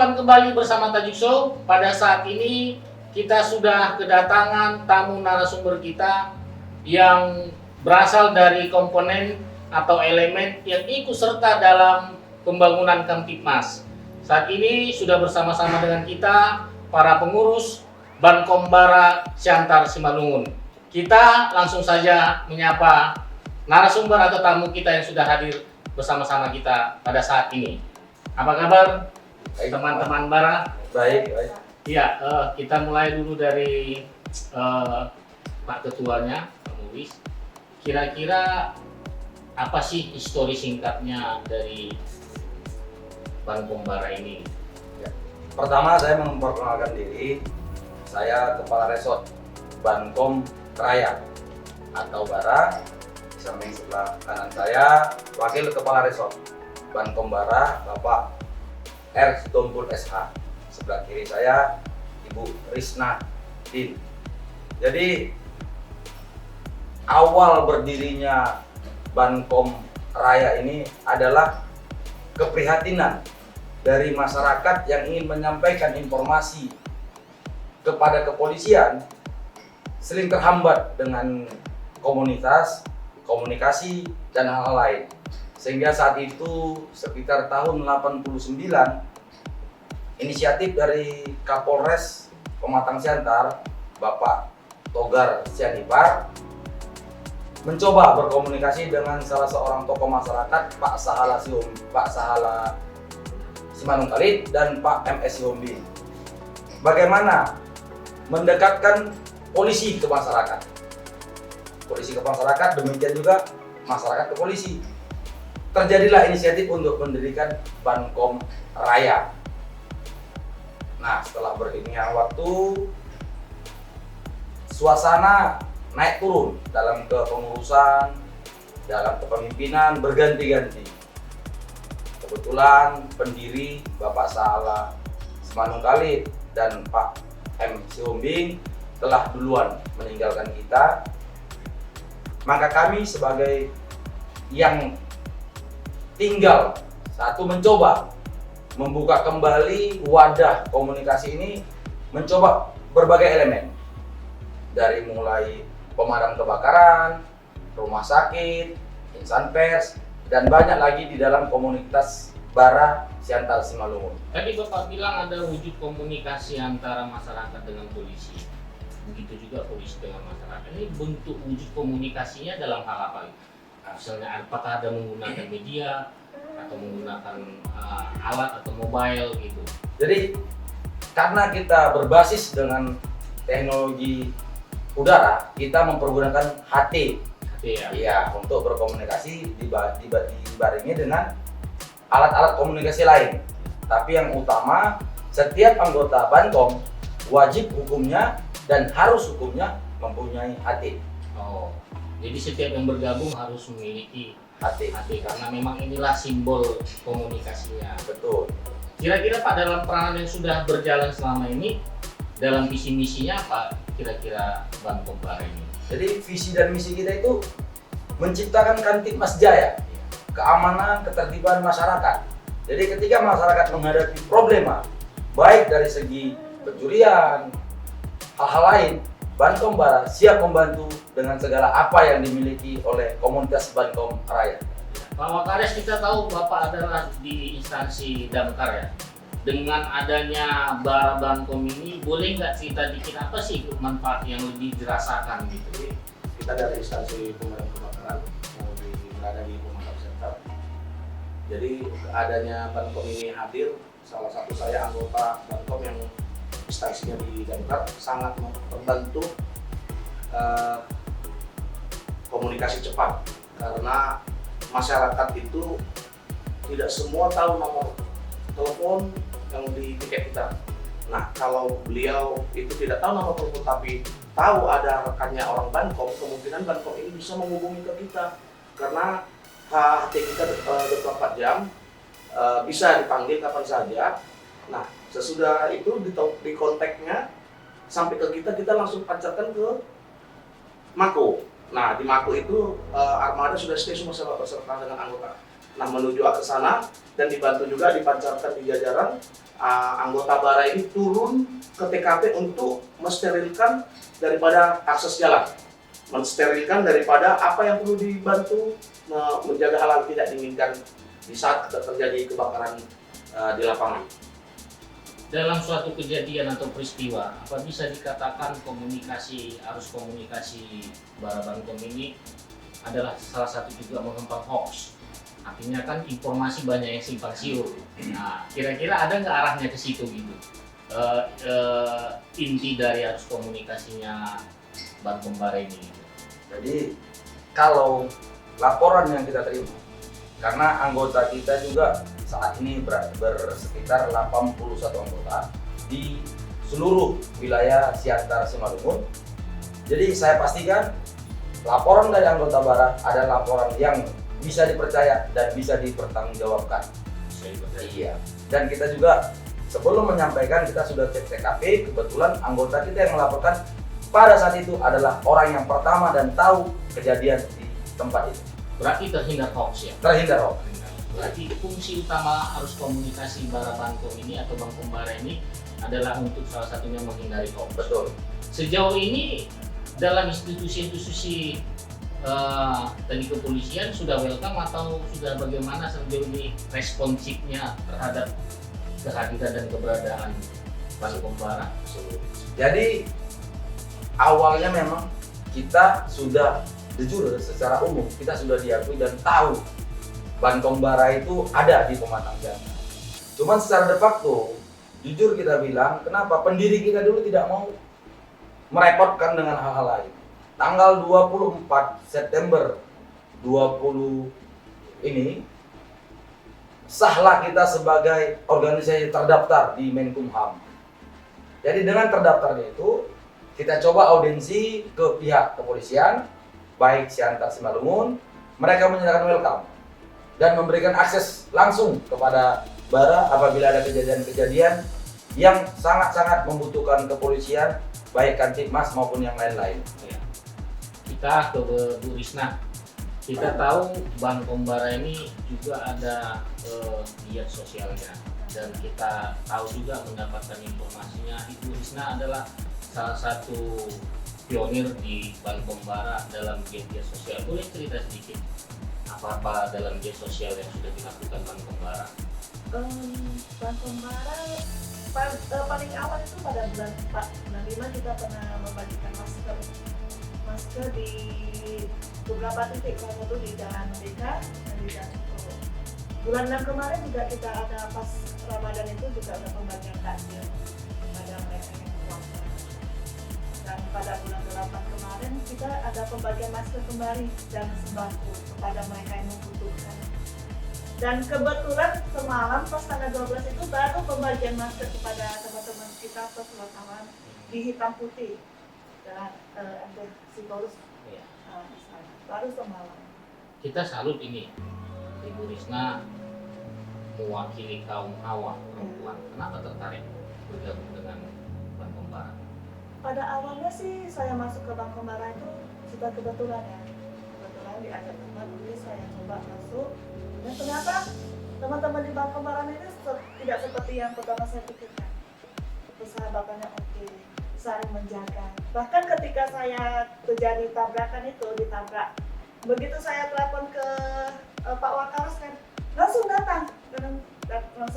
Berjumpa kembali bersama Tajuk Show. Pada saat ini kita sudah kedatangan tamu narasumber kita yang berasal dari komponen atau elemen yang ikut serta dalam pembangunan Kamtipmas. Saat ini sudah bersama-sama dengan kita para pengurus Bankombara Siantar Simalungun. Kita langsung saja menyapa narasumber atau tamu kita yang sudah hadir bersama-sama kita pada saat ini. Apa kabar teman-teman Bara? Baik. Iya, kita mulai dulu dari Pak Ketuanya, Pak Muwis. Kira-kira apa sih histori singkatnya dari Bankombara ini? Ya. Pertama saya memperkenalkan diri, saya Kepala Resort Bankom Raya atau Bara. Di samping sebelah kanan saya Wakil Kepala Resort Bankombara Bapak R. Sitompul SH. Sebelah kiri saya Ibu Risna Din. Jadi awal berdirinya Bankom Raya ini adalah keprihatinan dari masyarakat yang ingin menyampaikan informasi kepada kepolisian sering terhambat dengan komunitas, komunikasi, dan hal-hal lain. Sehingga saat itu sekitar tahun 89 inisiatif dari Kapolres Pematang Siantar Bapak Togar Sianipar mencoba berkomunikasi dengan salah seorang tokoh masyarakat Pak Sahala Simanung Kalit dan Pak MS Yombi. Bagaimana mendekatkan polisi ke masyarakat. Polisi ke masyarakat, demikian juga masyarakat ke polisi. Terjadilah inisiatif untuk mendirikan Bankom Raya. Nah, setelah beriringan waktu, suasana naik turun dalam kepengurusan, dalam kepemimpinan berganti-ganti. Kebetulan pendiri Bapak Sahala Simanung Kalit dan Pak M. Siombing telah duluan meninggalkan kita. Maka kami sebagai yang tinggal satu mencoba membuka kembali wadah komunikasi ini, mencoba berbagai elemen dari mulai pemadam kebakaran, rumah sakit, insan pers, dan banyak lagi di dalam komunitas Bara Siantar Simalungun. Tadi Bapak bilang ada wujud komunikasi antara masyarakat dengan polisi. Begitu juga polisi dengan masyarakat. Ini bentuk wujud komunikasinya dalam hal apa? Misalnya apakah ada menggunakan media atau menggunakan alat atau mobile gitu. Jadi karena kita berbasis dengan teknologi udara, kita mempergunakan HT. Iya, untuk berkomunikasi dibarengi dengan alat-alat komunikasi lain. Tapi yang utama, setiap anggota Bankom wajib hukumnya dan harus hukumnya mempunyai HT. Oh, jadi setiap yang bergabung harus memiliki HT karena memang inilah simbol komunikasinya. Betul. Kira-kira Pak, dalam peranan yang sudah berjalan selama ini, dalam visi misinya apa kira-kira Bankombara ini? Jadi visi dan misi kita itu menciptakan Kamtipmas Jaya, keamanan, ketertiban masyarakat. Jadi ketika masyarakat menghadapi problema, baik dari segi pencurian, hal-hal lain, Bankombara siap membantu dengan segala apa yang dimiliki oleh komunitas Bankom Raya. Pak Wakares, kita tahu Bapak adalah di instansi damkar ya. Dengan adanya Bara Bankom ini, boleh nggak cerita dikit apa sih manfaat yang lebih dirasakan gitu? Kita dari instansi pemadam kebakaran yang berada di Pematang Siantar. Jadi adanya Bankom ini hadir, salah satu saya anggota Bankom yang instansinya di damkar, sangat membantu komunikasi cepat karena masyarakat itu tidak semua tahu nomor telepon yang di tiket kita. Nah, kalau beliau itu tidak tahu nomor telepon tapi tahu ada rekannya orang Bankom, kemungkinan Bankom ini bisa menghubungi ke kita karena HT kita 24 jam, bisa dipanggil kapan saja. Nah, sesudah itu di kontaknya sampai ke kita langsung pancarkan ke Mako. Nah, di Mako itu armada sudah stay semua beserta dengan anggota. Nah, menuju ke sana dan dibantu juga dipancarkan di jajaran anggota Bara ini turun ke TKP untuk mensterilkan daripada akses jalan, mensterilkan daripada apa yang perlu dibantu, menjaga hal-hal tidak diinginkan di saat terjadi kebakaran di lapangan. Dalam suatu kejadian atau peristiwa, apa bisa dikatakan arus komunikasi Bara Bankom ini adalah salah satu juga mengembang hoax? Artinya kan informasi banyak yang simpang siur. Nah, kira-kira ada nggak arahnya ke situ gitu? Inti dari arus komunikasinya Bankom Bara ini. Jadi kalau laporan yang kita terima, karena anggota kita juga saat ini bersekitar 81 anggota di seluruh wilayah Siantar Simalungun. Jadi saya pastikan laporan dari anggota Bara adalah laporan yang bisa dipercaya dan bisa dipertanggungjawabkan. Iya. Dan kita juga sebelum menyampaikan kita sudah cek TKP, kebetulan anggota kita yang melaporkan pada saat itu adalah orang yang pertama dan tahu kejadian di tempat itu. Berarti terhindar hoax ya? Terhindar hoax. Berarti fungsi utama arus komunikasi Bara Bankom ini atau Bankom Bara ini adalah untuk salah satunya menghindari hoax. Betul. Sejauh ini dalam institusi-institusi tadi kepolisian sudah welcome atau sudah bagaimana sejauh ini responsifnya terhadap kehadiran dan keberadaan Bankom Bara? Jadi awalnya memang kita sudah jujur secara umum kita sudah diakui dan tahu Bankom Bara itu ada di Pematang Siantar. Cuman secara de facto jujur kita bilang kenapa pendiri kita dulu tidak mau merepotkan dengan hal-hal lain. Tanggal 24 September 20 ini sahlah kita sebagai organisasi terdaftar di Menkumham. Jadi dengan terdaftarnya itu kita coba audiensi ke pihak kepolisian baik Siantar Simalungun, mereka menyatakan welcome dan memberikan akses langsung kepada Bara apabila ada kejadian-kejadian yang sangat-sangat membutuhkan kepolisian baik Kamtibmas maupun yang lain-lain. Ya. Kita ke Bu Risna. Kita tahu Bankom Bara ini juga ada giat sosialnya dan kita tahu juga mendapatkan informasinya Ibu Risna adalah salah satu pionir di Bankom Bara dalam giat sosial. Boleh cerita sedikit apa-apa dalam giat sosial yang sudah dilakukan Bankom Bara? Bankom Bara paling awal itu pada bulan 4, bulan 5 kita pernah membagikan masker di beberapa titik, salah satu di Jalan Merdeka dan di Jalan Solo. Bulan 6 kemarin juga kita ada pas Ramadan itu juga ada pembagian takjil kepada mereka yang puasa. Dan pada bulan 8 kemarin kita ada pembagian masker kembali dan sembako kepada mereka yang membutuhkan. Dan kebetulan semalam pas tanggal 12 itu baru pembagian masker kepada teman-teman kita plus wartawan di hitam putih dan Sitorus baru semalam. Kita salut ini Ibu Risna mewakili kaum hawa perempuan. Kenapa tertarik bergabung dengan Bankom Bara? Pada awalnya sih saya masuk ke Bankom Bara itu sudah kebetulan ya. Kebetulan diajak teman, jadi saya coba masuk. Dan ternyata teman-teman di Bankom Bara ini tidak seperti yang pertama saya pikirkan. Persahabatannya oke, saling menjaga. Bahkan ketika saya terjadi tabrakan itu, ditabrak, begitu saya telepon ke Pak Wakaras kan, langsung datang.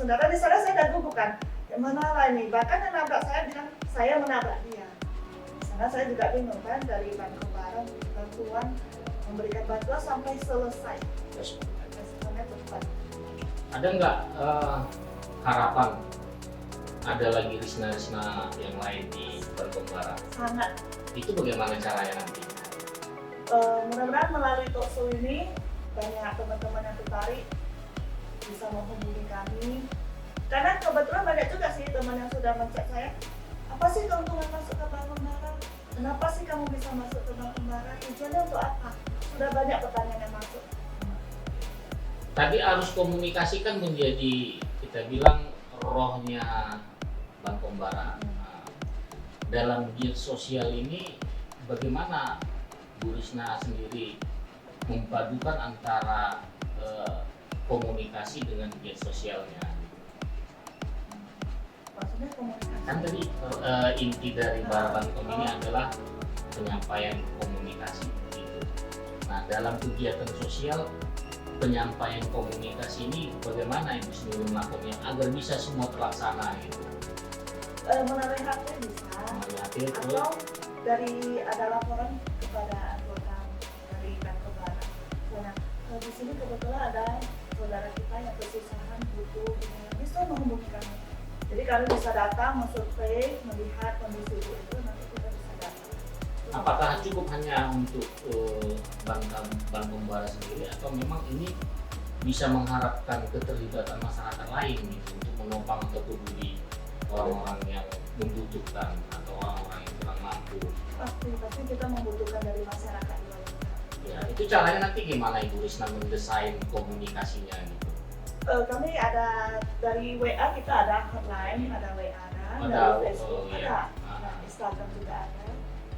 Di sana saya udah gugup kan, mana lah ini. Bahkan yang nabrak saya bilang saya menabrak dia. Di sana saya juga bingung kan, dari Bankom Bara bantuan, memberikan bantuan sampai selesai. Cepat. Ada nggak harapan ada lagi Risna-Risna yang lain di Bankom Bara? Sangat. Itu bagaimana caranya nanti? Mudah-mudahan melalui talkshow ini banyak teman-teman yang tertarik bisa menghubungi kami. Karena kebetulan banyak juga sih teman yang sudah mencet saya, apa sih keuntungan masuk ke Bankom Bara? Kenapa sih kamu bisa masuk ke Bankom Bara? Tujuannya untuk apa? Sudah banyak pertanyaan yang masuk. Tadi arus komunikasi kan menjadi kita bilang rohnya Bankom Bara. Nah, dalam giat sosial ini bagaimana Bu Risna sendiri memadukan antara komunikasi dengan giat sosialnya. Maksudnya komunikasi. Kan tadi inti dari Bara Bankom ini adalah penyampaian komunikasi gitu. Nah, dalam kegiatan sosial penyampaian komunikasi ini bagaimana Ibu sendiri melakukannya agar bisa semua terlaksana gitu. Melalui HP bisa, Melalui HP, atau dari ada laporan kepada anggota dari Bankom Bara. Nah, di sini kebetulan ada saudara kita yang kesusahan butuh ini, bisa menghubungi kami. Jadi kami bisa datang, mensurvei, melihat kondisi itu, nanti kita bisa datang. apakah cukup hanya untuk Bankom Bara sendiri atau memang ini bisa mengharapkan keterlibatan masyarakat lain gitu untuk menopang atau peduli orang-orang yang membutuhkan atau orang-orang yang kurang mampu. Pasti kita membutuhkan dari masyarakat juga. Ya, itu caranya nanti gimana Ibu Risna mendesain komunikasinya gitu? Kami ada dari WA, kita ada hotline, ada WA, Ada, dari Facebook oh, iya. ada, Instagram juga ada.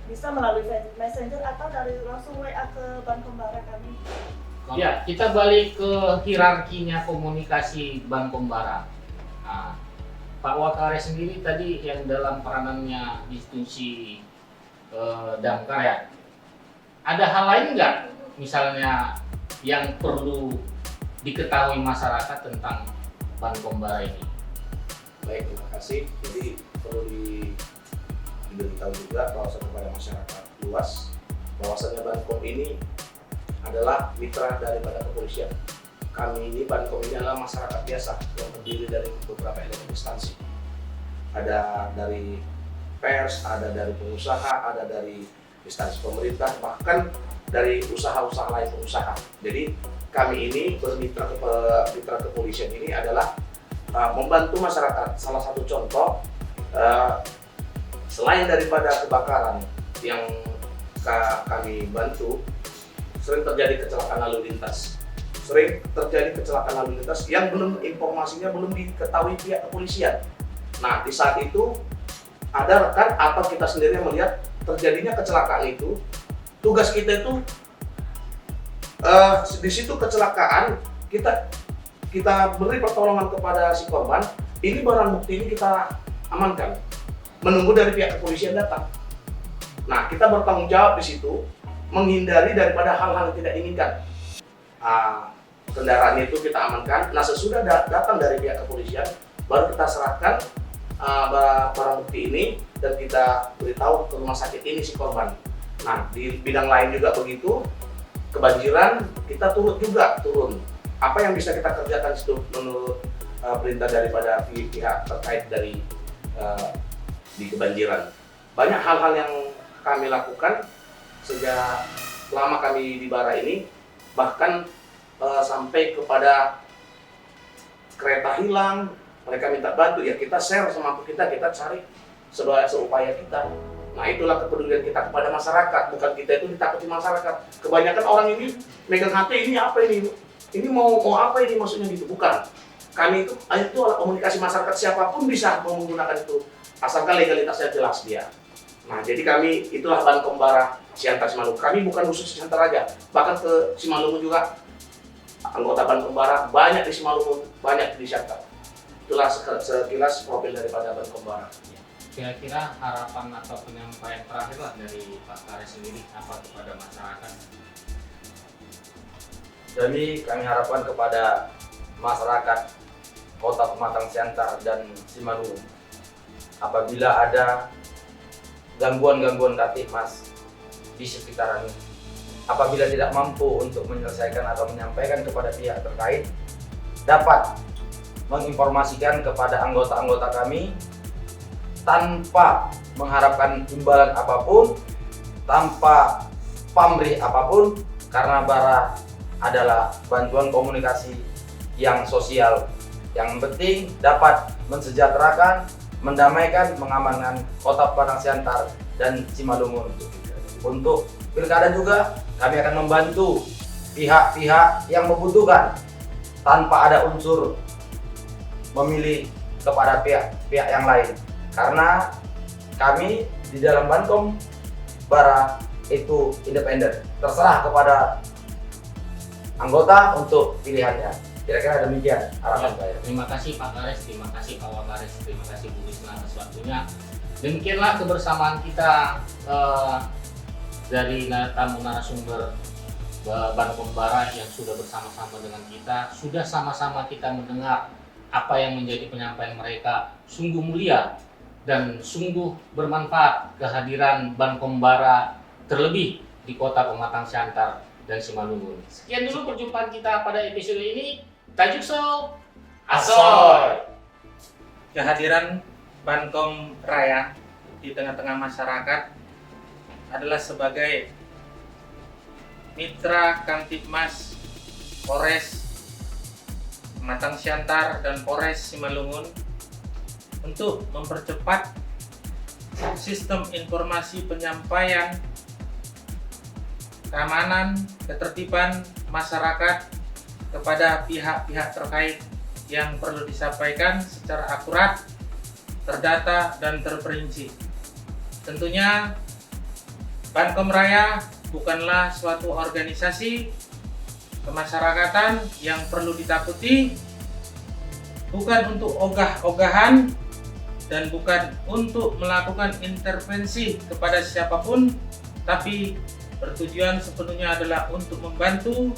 Bisa melalui Messenger atau dari langsung WA ke Bankom Bara kami. Ya, kita balik ke hierarkinya komunikasi Bankom Bara. Nah, Pak Wakare sendiri tadi yang dalam peranannya institusi damkar ya, ada hal lain nggak misalnya yang perlu diketahui masyarakat tentang Bankom Bara ini? Baik, terima kasih. Jadi perlu diberitahu juga bahwasanya kepada masyarakat luas bahwasanya Bankom ini adalah mitra daripada kepolisian. Kami ini Bankom ini adalah masyarakat biasa yang terdiri dari beberapa elemen instansi. Ada dari pers, ada dari pengusaha, ada dari instansi pemerintah, bahkan dari usaha-usaha lain pengusaha. Jadi kami ini bermitra mitra kepolisian ini adalah membantu masyarakat. Salah satu contoh selain daripada kebakaran yang kami bantu, sering terjadi kecelakaan lalu lintas. Sering terjadi kecelakaan lalu lintas yang informasinya belum diketahui pihak kepolisian. Nah, di saat itu ada rekan atau kita sendiri yang melihat terjadinya kecelakaan itu, tugas kita itu di situ kecelakaan kita beri pertolongan kepada si korban. Ini barang bukti ini kita amankan, menunggu dari pihak kepolisian datang. Nah, kita bertanggung jawab di situ menghindari daripada hal-hal yang tidak diinginkan. Kendaraan itu kita amankan. Nah, sesudah datang dari pihak kepolisian, baru kita serahkan barang bukti ini dan kita beritahu ke rumah sakit ini si korban. Nah, di bidang lain juga begitu. Kebanjiran kita turun. Apa yang bisa kita kerjakan itu menurut perintah daripada pihak terkait dari di kebanjiran. Banyak hal-hal yang kami lakukan sejak lama kami di Bara ini, bahkan sampai kepada kereta hilang, mereka minta bantu, ya kita share sama kita cari seupaya kita. Nah, itulah kepedulian kita kepada masyarakat, bukan kita itu ditakuti masyarakat. Kebanyakan orang ini megang HP, ini apa ini? Ini mau apa ini maksudnya gitu? Bukan. Kami itu adalah komunikasi masyarakat, siapapun bisa menggunakan itu, asalkan legalitasnya jelas dia. Nah, jadi kami itulah Bankom Bara Siantar Simalungun. Kami bukan khusus Siantar aja, bahkan ke Simalungun juga. Anggota Bankom Bara banyak di Simalungun, banyak di Siantar. Itulah sekilas profil daripada Bankom Bara. Kira-kira harapan atau penyampaian terakhir lah dari Pak Kare sendiri apa kepada masyarakat? Jadi kami harapkan kepada masyarakat Kota Pematang Siantar dan Simalungun, apabila ada gangguan-gangguan Kamtibmas di sekitaran, apabila tidak mampu untuk menyelesaikan atau menyampaikan kepada pihak terkait, dapat menginformasikan kepada anggota-anggota kami tanpa mengharapkan imbalan apapun, tanpa pamrih apapun, karena Bara adalah bantuan komunikasi yang sosial. Yang penting dapat mensejahterakan, mendamaikan, mengamankan Kota Pematang Siantar dan Simalungun. Untuk pilkada juga kami akan membantu pihak-pihak yang membutuhkan tanpa ada unsur memilih kepada pihak yang lain. Karena kami di dalam Bankom Bara itu independen, terserah kepada anggota untuk pilihannya. Kira-kira demikian harapan saya. Terima kasih Pak Gares, terima kasih Pak Wakares, terima kasih Bu Risma atas waktunya. Demikianlah kebersamaan kita dari tamu narasumber Bankom Bara yang sudah bersama-sama dengan kita, sudah sama-sama kita mendengar apa yang menjadi penyampaian mereka. Sungguh mulia dan sungguh bermanfaat kehadiran Bankom Bara, terlebih di Kota Pematang Siantar dan Simalungun. Sekian dulu perjumpaan kita pada episode ini. Tajukso Asoy. Kehadiran Bankom Raya di tengah-tengah masyarakat adalah sebagai mitra Kamtibmas Polres Pematang Siantar dan Polres Simalungun untuk mempercepat sistem informasi penyampaian keamanan, ketertiban masyarakat kepada pihak-pihak terkait yang perlu disampaikan secara akurat, terdata, dan terperinci. Tentunya Bankom Raya bukanlah suatu organisasi kemasyarakatan yang perlu ditakuti, bukan untuk ogah-ogahan, dan bukan untuk melakukan intervensi kepada siapapun, tapi bertujuan sepenuhnya adalah untuk membantu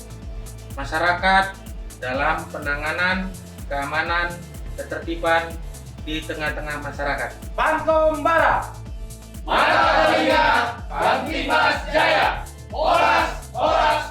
masyarakat dalam penanganan keamanan, ketertiban di tengah-tengah masyarakat. Bankom Bara, Mata telinga, Kamtibmas Jaya, Oras, Oras,